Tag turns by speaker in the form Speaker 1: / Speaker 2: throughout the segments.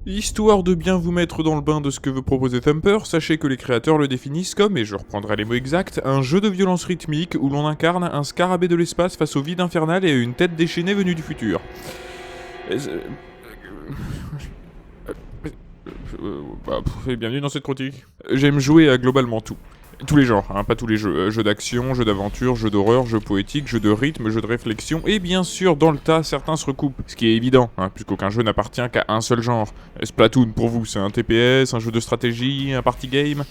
Speaker 1: Histoire de bien vous mettre dans le bain de ce que veut proposer Thumper, sachez que les créateurs le définissent comme, et je reprendrai les mots exacts, un jeu de violence rythmique où l'on incarne un scarabée de l'espace face au vide infernal et à une tête déchaînée venue du futur. Bienvenue dans cette critique. J'aime jouer à globalement tout. Tous les genres, pas tous les jeux. Jeux d'action, jeux d'aventure, jeux d'horreur, jeux poétiques, jeux de rythme, jeux de réflexion, et bien sûr, dans le tas, certains se recoupent. Ce qui est évident, puisqu'aucun jeu n'appartient qu'à un seul genre. Splatoon, pour vous, c'est un TPS, un jeu de stratégie, un party game.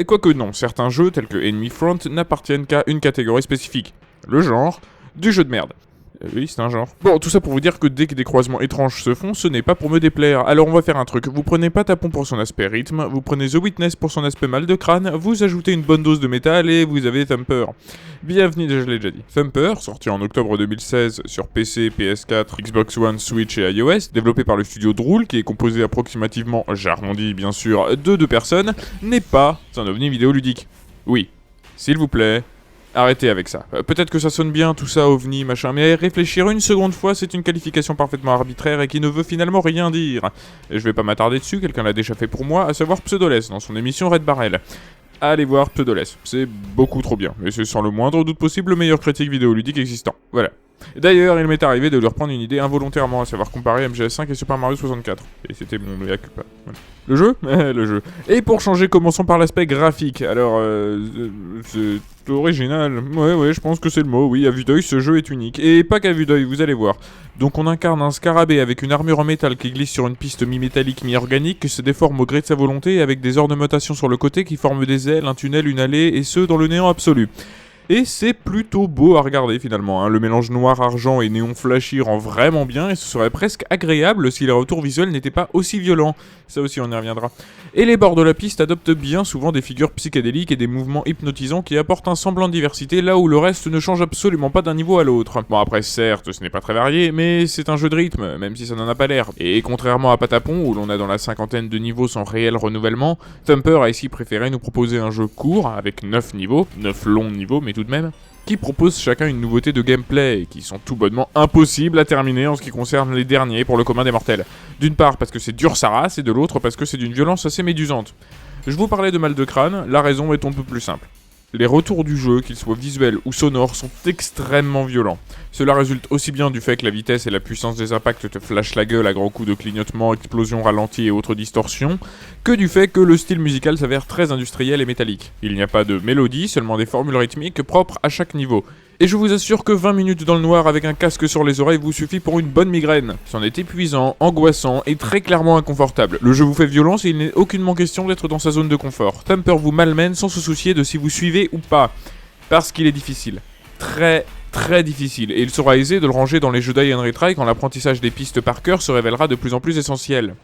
Speaker 1: Quoique non, certains jeux, tels que Enemy Front, n'appartiennent qu'à une catégorie spécifique. Le genre du jeu de merde. Oui, c'est un genre. Bon, tout ça pour vous dire que dès que des croisements étranges se font, ce n'est pas pour me déplaire. Alors on va faire un truc. Vous prenez Patapon pour son aspect rythme, vous prenez The Witness pour son aspect mal de crâne, vous ajoutez une bonne dose de métal et vous avez Thumper. Bienvenue, je l'ai déjà dit. Thumper, sorti en octobre 2016 sur PC, PS4, Xbox One, Switch et iOS, développé par le studio Drool, qui est composé approximativement, j'arrondis bien sûr, de 2 personnes, n'est pas un ovni vidéoludique. Oui, s'il vous plaît. Arrêtez avec ça. Peut-être que ça sonne bien tout ça, ovni, machin, mais réfléchir une seconde fois, c'est une qualification parfaitement arbitraire et qui ne veut finalement rien dire. Et je vais pas m'attarder dessus, quelqu'un l'a déjà fait pour moi, à savoir Pseudoless dans son émission Red Barrel. Allez voir Pseudoless, c'est beaucoup trop bien, et c'est sans le moindre doute possible le meilleur critique vidéoludique existant. Voilà. D'ailleurs, il m'est arrivé de leur prendre une idée involontairement, à savoir comparer MGS5 et Super Mario 64. Et c'était mon mea culpa. Voilà. Le jeu Le jeu. Et pour changer, commençons par l'aspect graphique. Alors, c'est original. Ouais, je pense que c'est le mot. Oui, à vue d'œil, ce jeu est unique. Et pas qu'à vue d'œil, vous allez voir. Donc on incarne un scarabée avec une armure en métal qui glisse sur une piste mi-métallique, mi-organique, qui se déforme au gré de sa volonté, avec des ornementations sur le côté qui forment des ailes, un tunnel, une allée, et ce, dans le néant absolu. Et c'est plutôt beau à regarder finalement, le mélange noir-argent et néon flashy rend vraiment bien et ce serait presque agréable si les retours visuels n'étaient pas aussi violents, ça aussi on y reviendra. Et les bords de la piste adoptent bien souvent des figures psychédéliques et des mouvements hypnotisants qui apportent un semblant de diversité là où le reste ne change absolument pas d'un niveau à l'autre. Bon après certes ce n'est pas très varié, mais c'est un jeu de rythme, même si ça n'en a pas l'air. Et contrairement à Patapon où l'on a dans la cinquantaine de niveaux sans réel renouvellement, Thumper a ici préféré nous proposer un jeu court avec 9 niveaux, 9 longs niveaux mais tout de même, qui proposent chacun une nouveauté de gameplay et qui sont tout bonnement impossibles à terminer en ce qui concerne les derniers pour le commun des mortels. D'une part parce que c'est dur sa race et de l'autre parce que c'est d'une violence assez médusante. Je vous parlais de mal de crâne, la raison est un peu plus simple. Les retours du jeu, qu'ils soient visuels ou sonores, sont extrêmement violents. Cela résulte aussi bien du fait que la vitesse et la puissance des impacts te flashent la gueule à grands coups de clignotement, explosions ralenties et autres distorsions, que du fait que le style musical s'avère très industriel et métallique. Il n'y a pas de mélodie, seulement des formules rythmiques propres à chaque niveau. Et je vous assure que 20 minutes dans le noir avec un casque sur les oreilles vous suffit pour une bonne migraine. C'en est épuisant, angoissant et très clairement inconfortable. Le jeu vous fait violence et il n'est aucunement question d'être dans sa zone de confort. Thumper vous malmène sans se soucier de si vous suivez ou pas. Parce qu'il est difficile. Très difficile, et il sera aisé de le ranger dans les jeux die and retry quand l'apprentissage des pistes par cœur se révélera de plus en plus essentiel.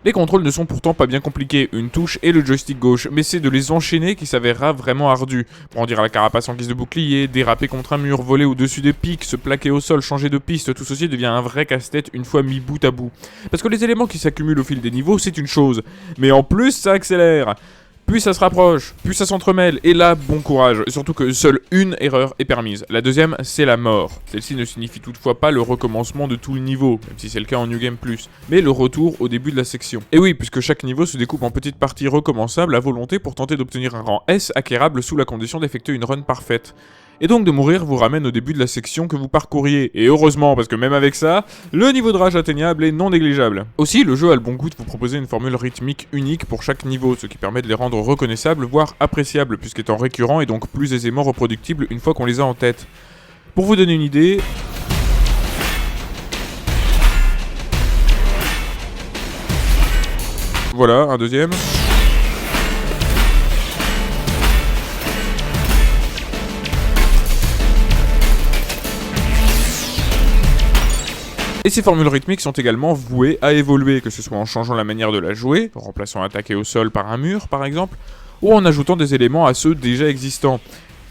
Speaker 1: Les contrôles ne sont pourtant pas bien compliqués, une touche et le joystick gauche, mais c'est de les enchaîner qui s'avérera vraiment ardu. Brandir la carapace en guise de bouclier, déraper contre un mur, voler au-dessus des pics, se plaquer au sol, changer de piste, tout ceci devient un vrai casse-tête une fois mis bout à bout. Parce que les éléments qui s'accumulent au fil des niveaux, c'est une chose, mais en plus ça accélère. Plus ça se rapproche, plus ça s'entremêle, et là, bon courage, surtout que seule une erreur est permise. La deuxième, c'est la mort. Celle-ci ne signifie toutefois pas le recommencement de tout le niveau, même si c'est le cas en New Game Plus, mais le retour au début de la section. Et oui, puisque chaque niveau se découpe en petites parties recommençables à volonté pour tenter d'obtenir un rang S acquérable sous la condition d'effectuer une run parfaite. Et donc de mourir vous ramène au début de la section que vous parcouriez, et heureusement parce que même avec ça, le niveau de rage atteignable est non négligeable. Aussi, le jeu a le bon goût de vous proposer une formule rythmique unique pour chaque niveau, ce qui permet de les rendre reconnaissables, voire appréciables, puisqu'étant récurrents et donc plus aisément reproductibles une fois qu'on les a en tête. Pour vous donner une idée... Voilà, un deuxième... Et ces formules rythmiques sont également vouées à évoluer, que ce soit en changeant la manière de la jouer, en remplaçant attaquer au sol par un mur par exemple, ou en ajoutant des éléments à ceux déjà existants.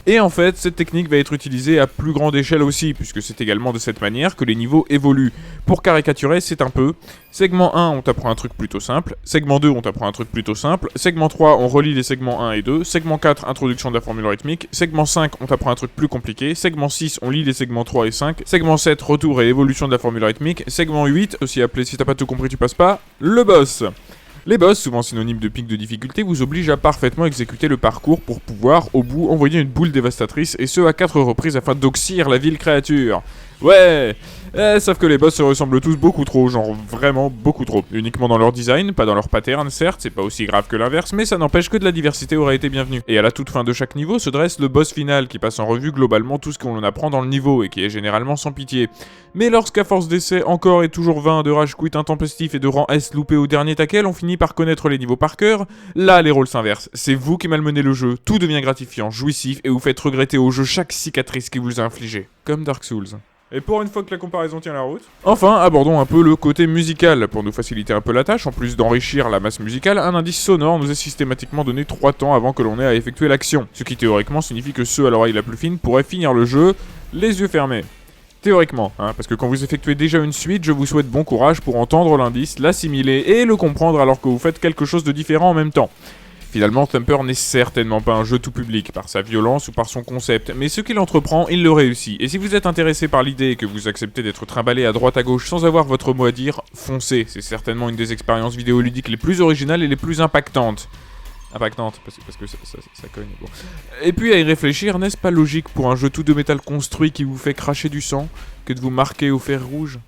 Speaker 1: Et en fait, cette technique va être utilisée à plus grande échelle aussi, puisque c'est également de cette manière que les niveaux évoluent. Pour caricaturer, c'est un peu... Segment 1, on t'apprend un truc plutôt simple. Segment 2, on t'apprend un truc plutôt simple. Segment 3, on relie les segments 1 et 2. Segment 4, introduction de la formule rythmique. Segment 5, on t'apprend un truc plus compliqué. Segment 6, on lit les segments 3 et 5. Segment 7, retour et évolution de la formule rythmique. Segment 8, aussi appelé si t'as pas tout compris tu passes pas, le boss. Les boss, souvent synonymes de pic de difficulté, vous obligent à parfaitement exécuter le parcours pour pouvoir, au bout, envoyer une boule dévastatrice, et ce à 4 reprises afin d'oxyre la ville créature. Ouais, sauf que les boss se ressemblent tous beaucoup trop, genre vraiment beaucoup trop. Uniquement dans leur design, pas dans leur pattern, certes, c'est pas aussi grave que l'inverse, mais ça n'empêche que de la diversité aurait été bienvenue. Et à la toute fin de chaque niveau se dresse le boss final, qui passe en revue globalement tout ce qu'on apprend dans le niveau, et qui est généralement sans pitié. Mais lorsqu'à force d'essais encore et toujours vain, de rage quit intempestif et de rang S loupé au dernier tackle, on finit par connaître les niveaux par cœur, là les rôles s'inversent. C'est vous qui malmenez le jeu, tout devient gratifiant, jouissif, et vous faites regretter au jeu chaque cicatrice qu'il vous a infligée. Comme Dark Souls. Et pour une fois que la comparaison tient la route. Enfin, abordons un peu le côté musical. Pour nous faciliter un peu la tâche, en plus d'enrichir la masse musicale, un indice sonore nous est systématiquement donné 3 temps avant que l'on ait à effectuer l'action. Ce qui théoriquement signifie que ceux à l'oreille la plus fine pourraient finir le jeu les yeux fermés. Théoriquement, parce que quand vous effectuez déjà une suite, je vous souhaite bon courage pour entendre l'indice, l'assimiler et le comprendre alors que vous faites quelque chose de différent en même temps. Finalement, Thumper n'est certainement pas un jeu tout public, par sa violence ou par son concept, mais ce qu'il entreprend, il le réussit. Et si vous êtes intéressé par l'idée et que vous acceptez d'être trimballé à droite à gauche sans avoir votre mot à dire, foncez, c'est certainement une des expériences vidéoludiques les plus originales et les plus impactantes. Impactante, parce que ça cogne. Bon. Et puis à y réfléchir, n'est-ce pas logique pour un jeu tout de métal construit qui vous fait cracher du sang que de vous marquer au fer rouge ?